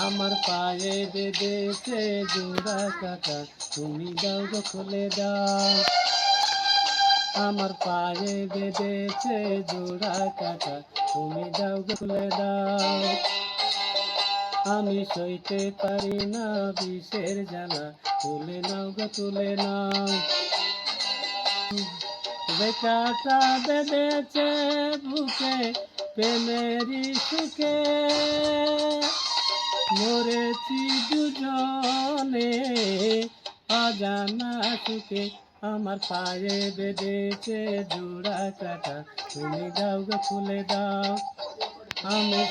আমার পায়ে বেঁধেছে জোড়া কাটা, তুমি দাও গো খুলে দাও। আমার পায়ে বেঁধেছে জোড়া কাটা, তুমি দাও গো খুলে দাও। আমি সইতে পারি না বিষের জ্বালা, তুলে নাও গো তুলে নাও। বেকাটা বেঁধেছে বুকে প্রেমেরই সুখে, মরেছি দুজনে অজানা সুখে। আমার পায়ে বেঁধেছে জোড়া কাটা, তুমি দাও গো খুলে দাও। আমি